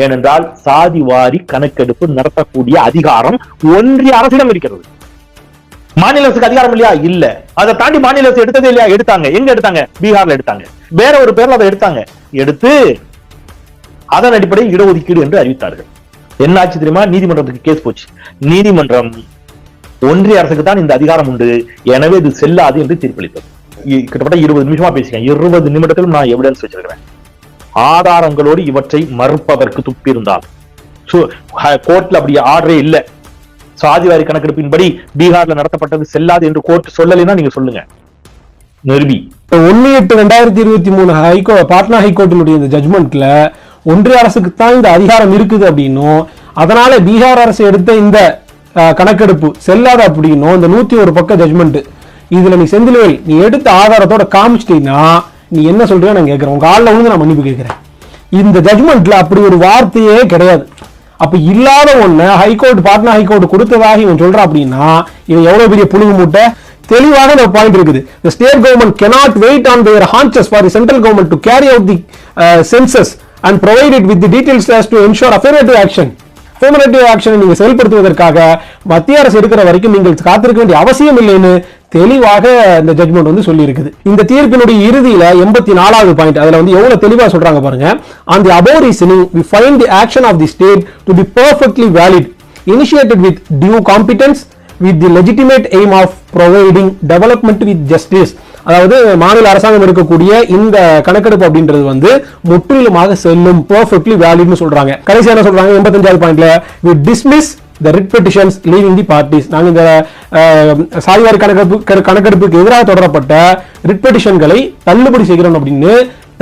ஏனென்றால் சாதி வாரி கணக்கெடுப்பு நடத்தக்கூடிய அதிகாரம் ஒன்றிய அரசிடம் இருக்கிறது. மாநில அரசுக்கு அதிகாரம் இல்லையா? இல்ல. அதை தாண்டி மாநில அரசு எடுத்ததே இல்லையா? எடுத்தாங்க. எங்க எடுத்தாங்க? பீகார்ல எடுத்தாங்க. வேற ஒரு பேர்ல அதை எடுத்தாங்க. எடுத்து அதன் அடிப்படையில் இடஒதுக்கீடு என்று அறிவித்தார்கள். என்ன ஆச்சு தெரியுமா? நீதிமன்றத்துக்கு கேஸ் போச்சு. நீதிமன்றம் ஒன்றிய அரசுக்கு தான் இந்த அதிகாரம் உண்டு, எனவே இது செல்லாது என்று தீர்ப்பளித்தது. கிட்டத்தட்ட 20 நிமிஷமா பேசிக்கிறேன். 20 நிமிடத்திலும் நான் எவிடன்ஸ் வச்சிருக்கிறேன். ஆதாரங்களோடு இவற்றை மறுப்பதற்கு துப்பி இருந்தால் கோர்ட்ல அப்படி ஆர்டரே இல்ல. சாதிவாரி கணக்கெடுப்பின்படி பீகார்ல நடத்தப்பட்டது செல்லாது என்று கோர்ட் சொல்லலைன்னா நீங்க சொல்லுங்க, நிரூபி. 1/8/2023 பாட்னா ஹைகோர்ட்டினுடைய இந்த ஜட்மெண்ட்ல ஒன்றிய அரசுக்கு தான் இந்த அதிகாரம் இருக்குது அப்படின்னும், அதனால பீகார் அரசு எடுத்த இந்த கணக்கெடுப்பு செல்லாத அப்படின்னும் இந்த 101 பக்க ஜட்மெண்ட், இதுல நீ செந்தில்வேல் நீ எடுத்த ஆதாரத்தோட காமிச்சிட்டீங்கன்னா நீ என்ன சொல்றியோ நான் கேட்கிறேன். உங்க ஆள்ல வந்து நான் மன்னிப்பு கேட்கிறேன். இந்த ஜட்மெண்ட்ல அப்படி ஒரு வார்த்தையே கிடையாது. அப்ப இல்லாத ஒண்ணு ஹைகோர்ட் பாட்னா ஹைகோர்ட் கொடுத்ததாக இவன் சொல்றான் அப்படின்னா இவன் எவ்வளவு பெரிய புழுகு மூட்டை. தெளிவாக ஒரு பாயிண்ட் இருக்குது. The state government cannot wait on their haunches for the central government to carry out the census and provide it with the details as to ensure affirmative action. affirmative action நீங்க செயல்படுத்துவதற்காக மத்திய அரசு இருக்கிற வரைக்கும் நீங்கள் காத்திருக்க வேண்டிய அவசியம் இல்லைன்னு தெளிவாக இந்த ஜட்மெண்ட் வந்து சொல்லி இருக்குது. இந்த தீர்ப்பினுடைய இறுதியில 84வது பாயிண்ட், அதுல வந்து எவ்வளவு தெளிவா சொல்றாங்க பாருங்க. On the above reasoning, we find the action of the state to be perfectly valid, initiated with due competence, with the legitimate aim of providing development with justice. அதாவது மாநில அரசாங்கம் எடுக்கக்கூடிய இந்த கணக்கெடுப்பு அப்படின்றது வந்து முற்றிலுமாக செல்லும், பெர்ஃபெக்ட்லி வேலிட்னு சொல்றாங்க. கடைசியா என்ன சொல்றாங்க 85வது பாயிண்ட்ல, we dismiss the writ petitions leaving the parties. நாங்க இந்த சாதிவாரி கணக்கெடுப்புக்கு எதிராக தொடரப்பட்ட ரிட் பெட்டிஷன்களை தள்ளுபடி செய்கிறோம் அப்படின்னு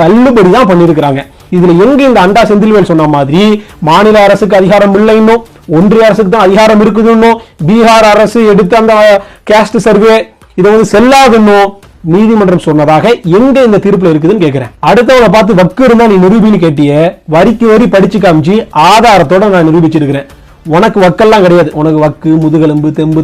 தள்ளுபடி தான் பண்ணியிருக்கிறாங்க. இதுல எங்க இந்த அண்டா செந்தில்வேல் சொன்ன மாதிரி மாநில அரசுக்கு அதிகாரம் இல்லை, இன்னும் ஒன்றிய அரசுக்கு தான் அதிகாரம் இருக்குதுன்னு, பீகார் அரசு எடுத்த அந்த கேஸ்ட் சர்வே இதை வந்து செல்லாதுன்னு நீதிமன்றம் சொன்னதாக எங்க இந்த தீர்ப்புல இருக்குதுன்னு கேட்கிறேன். அடுத்தவனை பார்த்து வக்கு இருந்தா நீ நிரூபின்னு கேட்டிய, வரிக்கு வரி படிச்சு காமிச்சு ஆதாரத்தோட நான் நிரூபிச்சிருக்கிறேன். உனக்கு வக்கெல்லாம் கிடையாது. உனக்கு வக்கு, முதுகெலும்பு, தெம்பு